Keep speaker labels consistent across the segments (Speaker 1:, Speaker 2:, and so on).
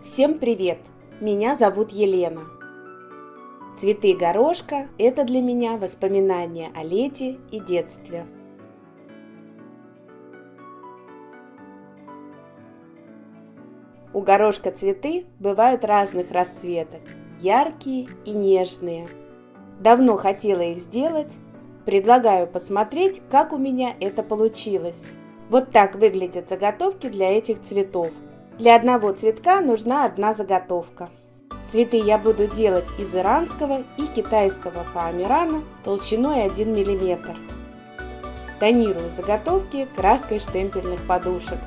Speaker 1: Всем привет! Меня зовут Елена. Цветы горошка – это для меня воспоминания о лете и детстве. У горошка цветы бывают разных расцветок – яркие и нежные. Давно хотела их сделать. Предлагаю посмотреть, как у меня это получилось. Вот так выглядят заготовки для этих цветов. Для одного цветка нужна одна заготовка. Цветы я буду делать из иранского и китайского фоамирана толщиной 1 мм. Тонирую заготовки краской штемпельных подушек.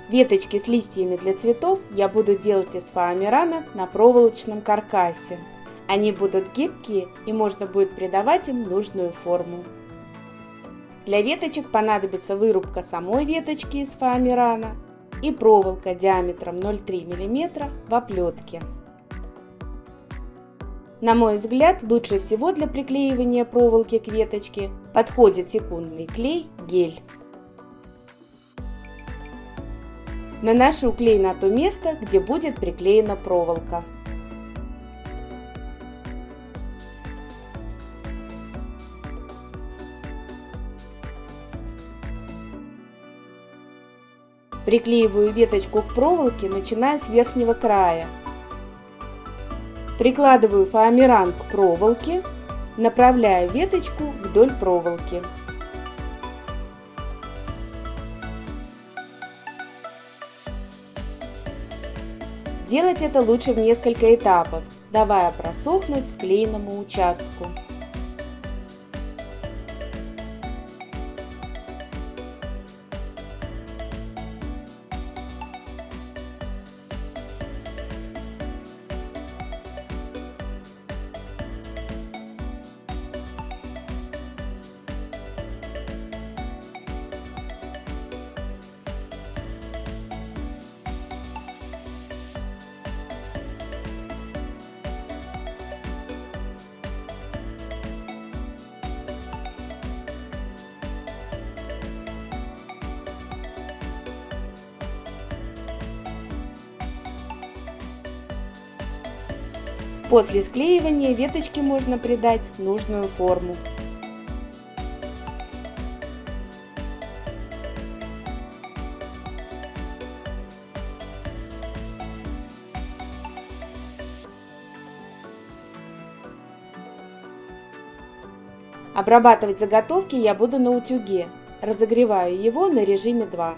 Speaker 1: Веточки с листьями для цветов я буду делать из фоамирана на проволочном каркасе. Они будут гибкие, и можно будет придавать им нужную форму. Для веточек понадобится вырубка самой веточки из фоамирана и проволока диаметром 0,3 мм в оплетке. На мой взгляд, лучше всего для приклеивания проволоки к веточке подходит секундный клей гель. Наношу клей на то место, где будет приклеена проволока. Приклеиваю веточку к проволоке, начиная с верхнего края. Прикладываю фоамиран к проволоке, направляю веточку вдоль проволоки. Делать это лучше в несколько этапов, давая просохнуть склеенному участку. После склеивания веточке можно придать нужную форму. Обрабатывать заготовки я буду на утюге. Разогреваю его на режиме 2.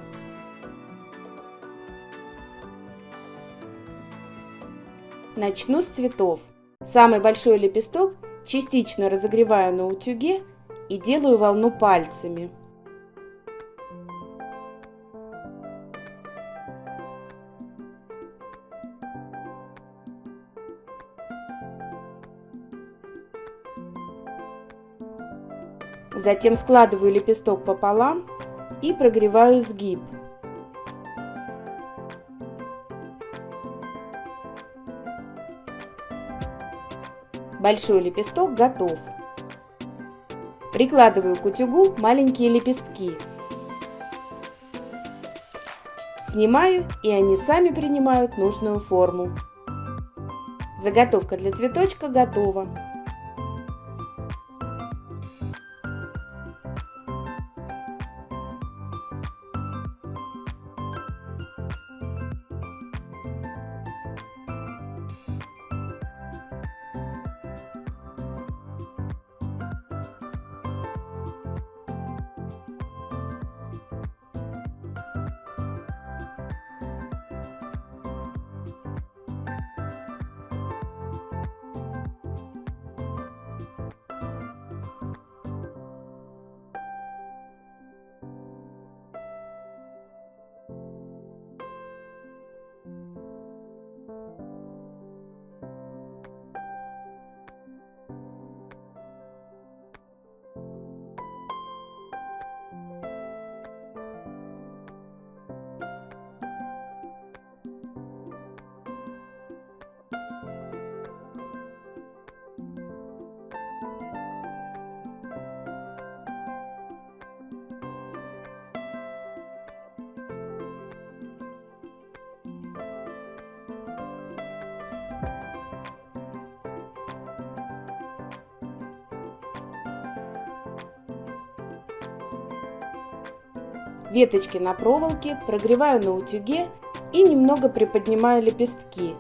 Speaker 1: Начну с цветов. Самый большой лепесток частично разогреваю на утюге и делаю волну пальцами. Затем складываю лепесток пополам и прогреваю сгиб. Большой лепесток готов. Прикладываю к утюгу маленькие лепестки. Снимаю, и они сами принимают нужную форму. Заготовка для цветочка готова. Веточки на проволоке прогреваю на утюге и немного приподнимаю лепестки.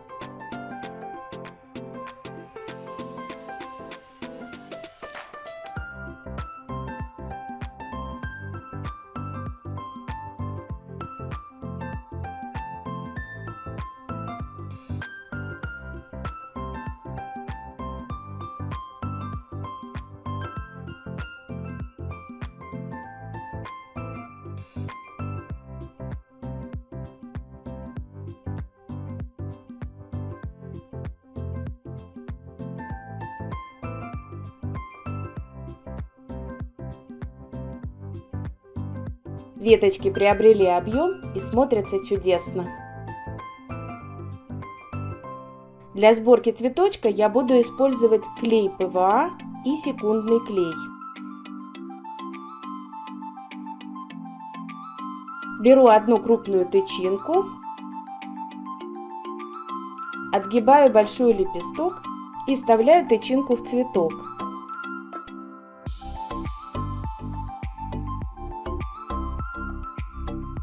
Speaker 1: Веточки приобрели объем и смотрятся чудесно. Для сборки цветочка я буду использовать клей ПВА и секундный клей. Беру одну крупную тычинку, отгибаю большой лепесток и вставляю тычинку в цветок.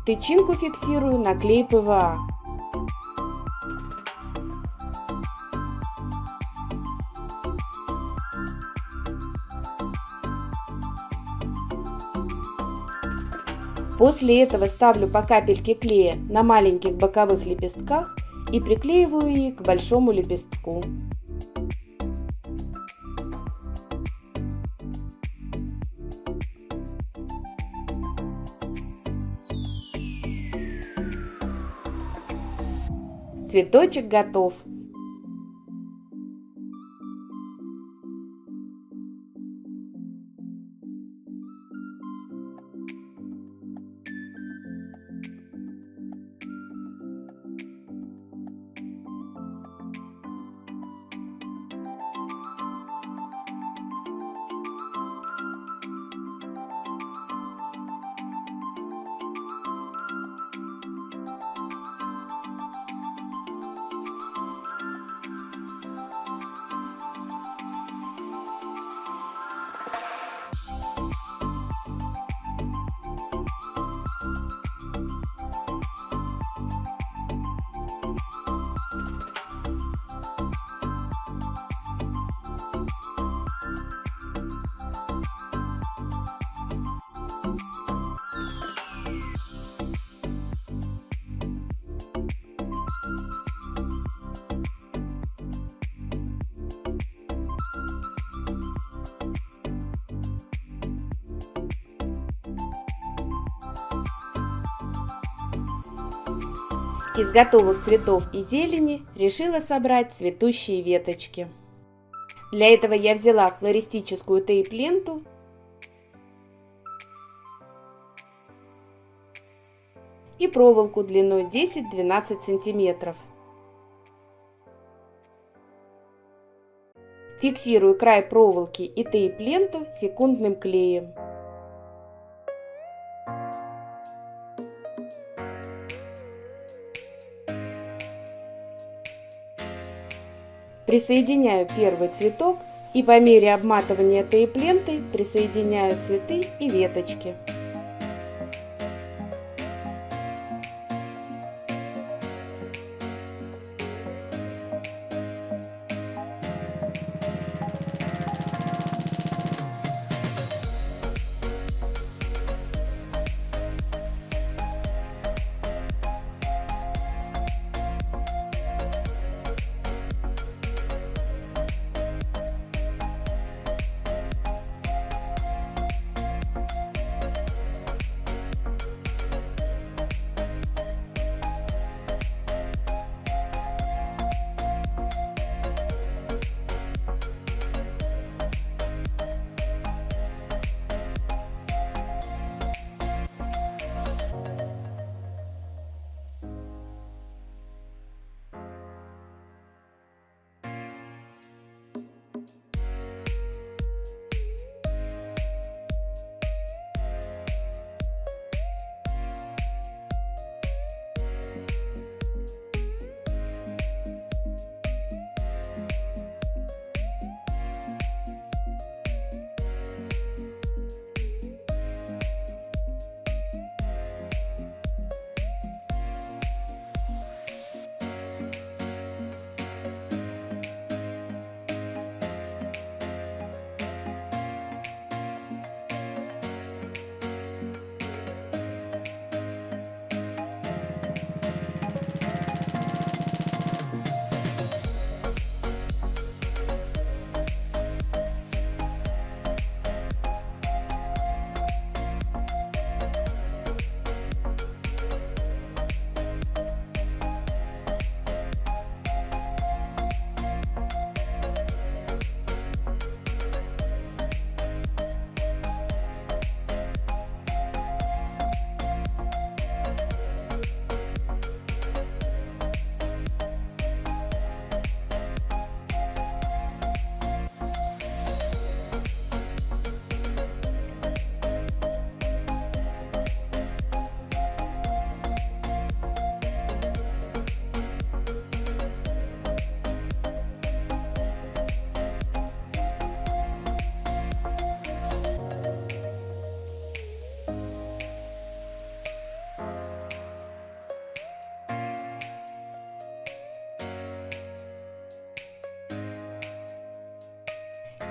Speaker 1: Тычинку фиксирую на клей ПВА. После этого ставлю по капельке клея на маленьких боковых лепестках и приклеиваю их к большому лепестку. Цветочек готов. Из готовых цветов и зелени решила собрать цветущие веточки. Для этого я взяла флористическую тейп-ленту и проволоку длиной 10-12 см. Фиксирую край проволоки и тейп-ленту секундным клеем. Присоединяю первый цветок и по мере обматывания тейп-лентой присоединяю цветы и веточки.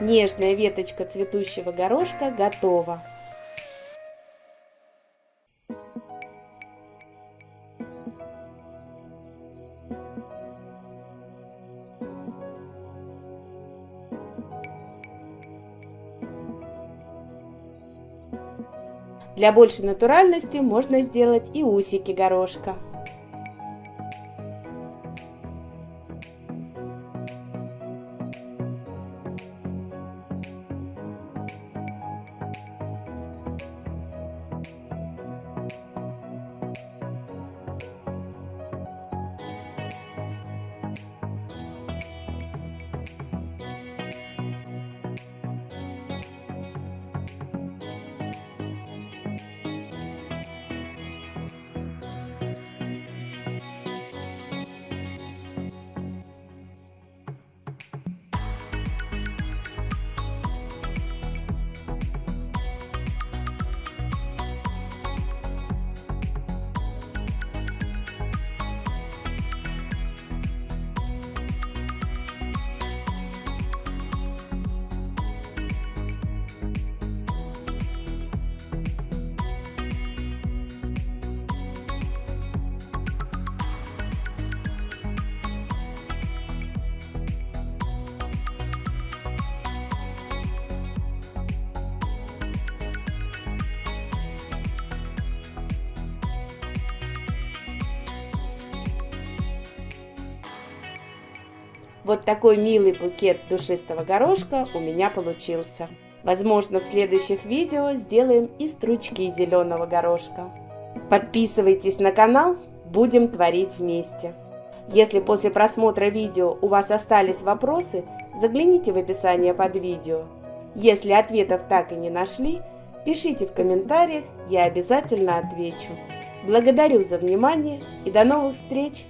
Speaker 1: Нежная веточка цветущего горошка готова. Для большей натуральности можно сделать и усики горошка. Вот такой милый букет душистого горошка у меня получился. Возможно, в следующих видео сделаем и стручки зеленого горошка. Подписывайтесь на канал, будем творить вместе. Если после просмотра видео у вас остались вопросы, загляните в описание под видео. Если ответов так и не нашли, пишите в комментариях, я обязательно отвечу. Благодарю за внимание и до новых встреч!